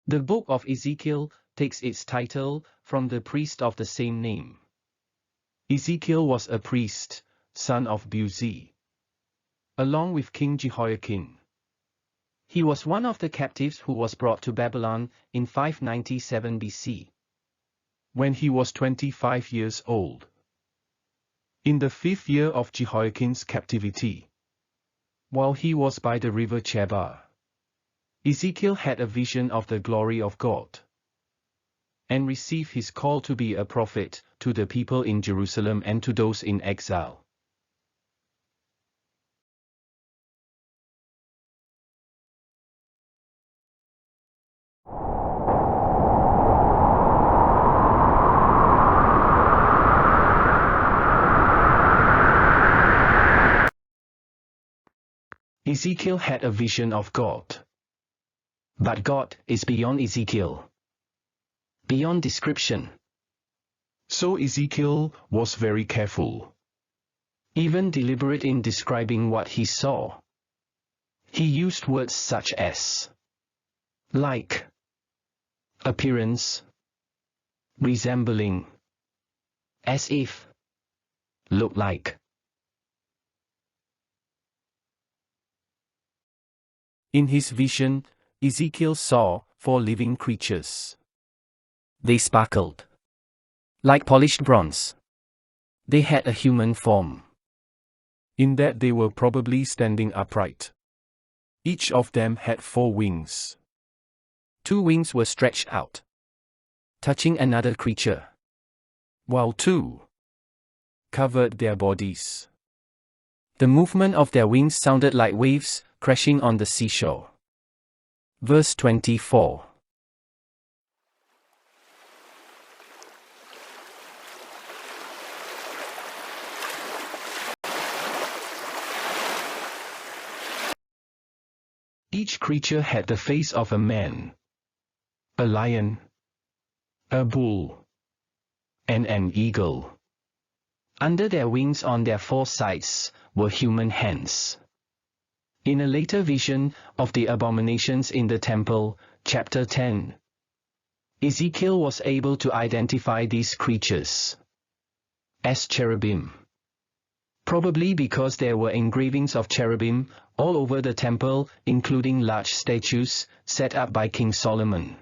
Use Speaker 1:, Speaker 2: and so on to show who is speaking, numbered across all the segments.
Speaker 1: The book of Ezekiel takes its title from the priest of the same name. Ezekiel was a priest, son of Buzi, along with King Jehoiakim. He was one of the captives who was brought to Babylon in 597 BC, when he was 25 years old. In the 5th year of Jehoiakim's captivity, while he was by the river Chebar, Ezekiel had a vision of the glory of God, and received his call to be a prophet to the people in Jerusalem and to those in exile. Ezekiel had a vision of God. But God is beyond Ezekiel, beyond description. So Ezekiel was very careful, even deliberate in describing what he saw. He used words such as like, appearance, resembling, as if, look like. In his vision, Ezekiel saw 4 living creatures. They sparkled like polished bronze. They had a human form, in that they were probably standing upright. Each of them had 4 wings. 2 wings were stretched out, touching another creature, while 2 covered their bodies. The movement of their wings sounded like waves crashing on the seashore. Verse 24. Each creature had the face of a man, a lion, a bull, and an eagle. Under their wings on their 4 sides were human hands. In a later vision of the abominations in the temple, chapter 10, Ezekiel was able to identify these creatures as cherubim, probably because there were engravings of cherubim all over the temple, including large statues set up by King Solomon.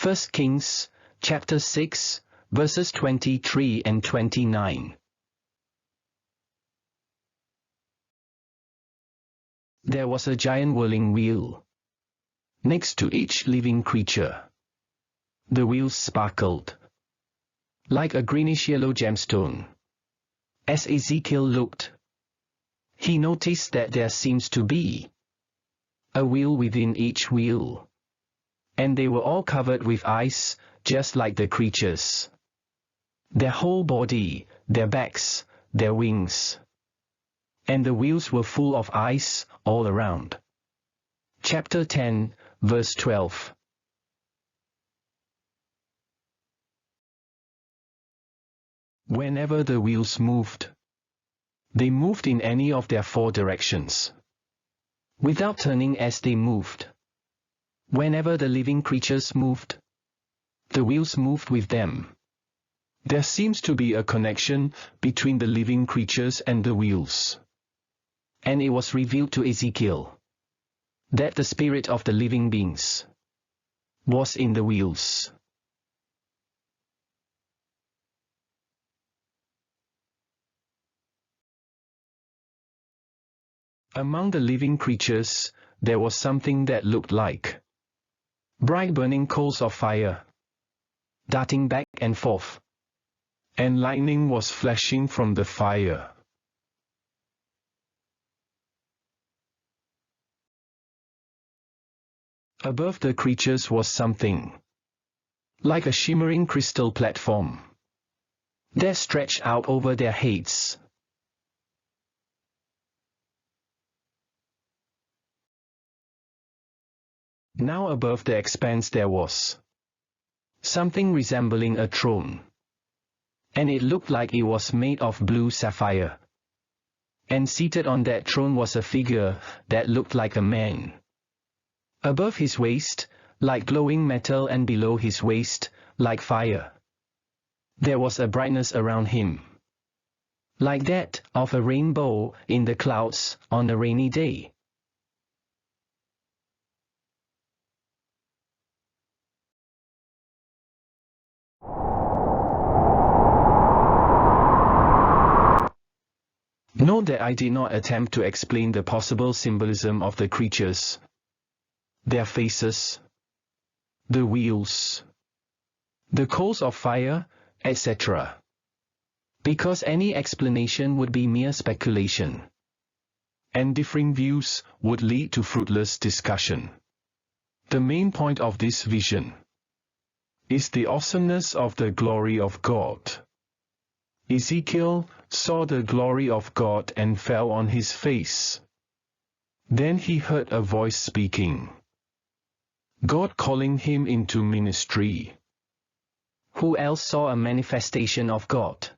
Speaker 1: 1 Kings, chapter 6, verses 23 and 29. There was a giant whirling wheel next to each living creature. The wheels sparkled like a greenish-yellow gemstone. As Ezekiel looked, he noticed that there seems to be a wheel within each wheel, and they were all covered with eyes, just like the creatures. Their whole body, their backs, their wings, and the wheels were full of eyes all around. Chapter 10, verse 12. Whenever the wheels moved, they moved in any of their 4 directions, without turning as they moved. Whenever the living creatures moved, the wheels moved with them. There seems to be a connection between the living creatures and the wheels. And it was revealed to Ezekiel that the spirit of the living beings was in the wheels. Among the living creatures, there was something that looked like bright burning coals of fire, darting back and forth, and lightning was flashing from the fire. Above the creatures was something like a shimmering crystal platform that stretched out over their heads. Now above the expanse there was something resembling a throne, and it looked like it was made of blue sapphire. And seated on that throne was a figure that looked like a man. Above his waist, like glowing metal, and below his waist, like fire. There was a brightness around him, like that of a rainbow in the clouds on a rainy day. Note that I did not attempt to explain the possible symbolism of the creatures, their faces, the wheels, the coals of fire, etc. because any explanation would be mere speculation, and differing views would lead to fruitless discussion. The main point of this vision is the awesomeness of the glory of God. Ezekiel saw the glory of God and fell on his face. Then he heard a voice speaking, God calling him into ministry. Who else saw a manifestation of God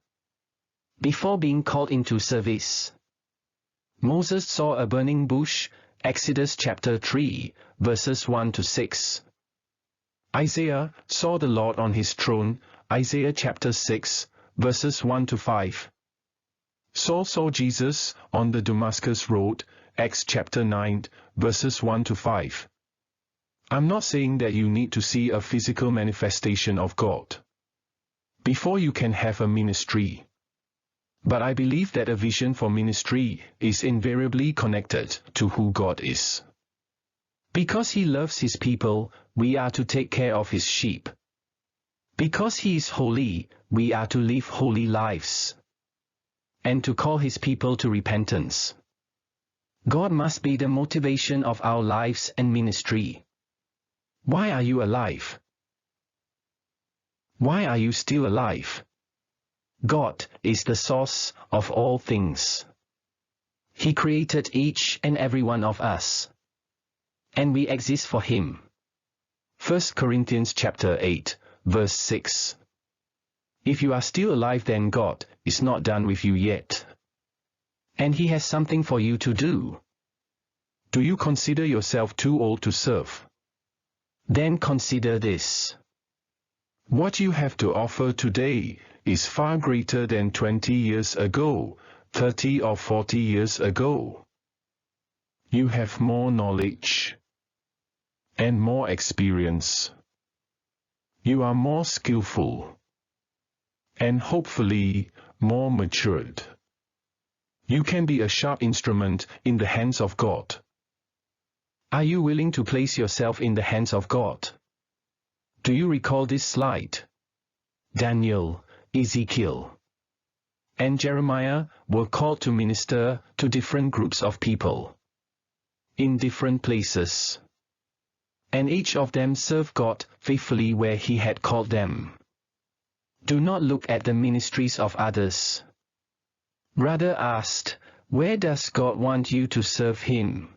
Speaker 1: before being called into service? Moses saw a burning bush, Exodus chapter 3, verses 1 to 6. Isaiah saw the Lord on his throne, Isaiah chapter 6, verses 1 to 5. Saul saw Jesus on the Damascus road, Acts chapter 9, verses 1 to 5. I'm not saying that you need to see a physical manifestation of God before you can have a ministry. But I believe that a vision for ministry is invariably connected to who God is. Because he loves his people, we are to take care of his sheep. Because he is holy, we are to live holy lives, and to call his people to repentance. God must be the motivation of our lives and ministry. Why are you alive? Why are you still alive? God is the source of all things. He created each and every one of us, and we exist for him. 1 Corinthians chapter 8, verse 6. If you are still alive, then God is not done with you yet, and he has something for you to do. Do you consider yourself too old to serve? Then consider this. What you have to offer today is far greater than 20 years ago, 30 or 40 years ago. You have more knowledge and more experience. You are more skillful and hopefully more matured. You can be a sharp instrument in the hands of God. Are you willing to place yourself in the hands of God? Do you recall this slide? Daniel, Ezekiel, and Jeremiah were called to minister to different groups of people in different places, and each of them served God faithfully where he had called them. Do not look at the ministries of others. Rather ask, where does God want you to serve him?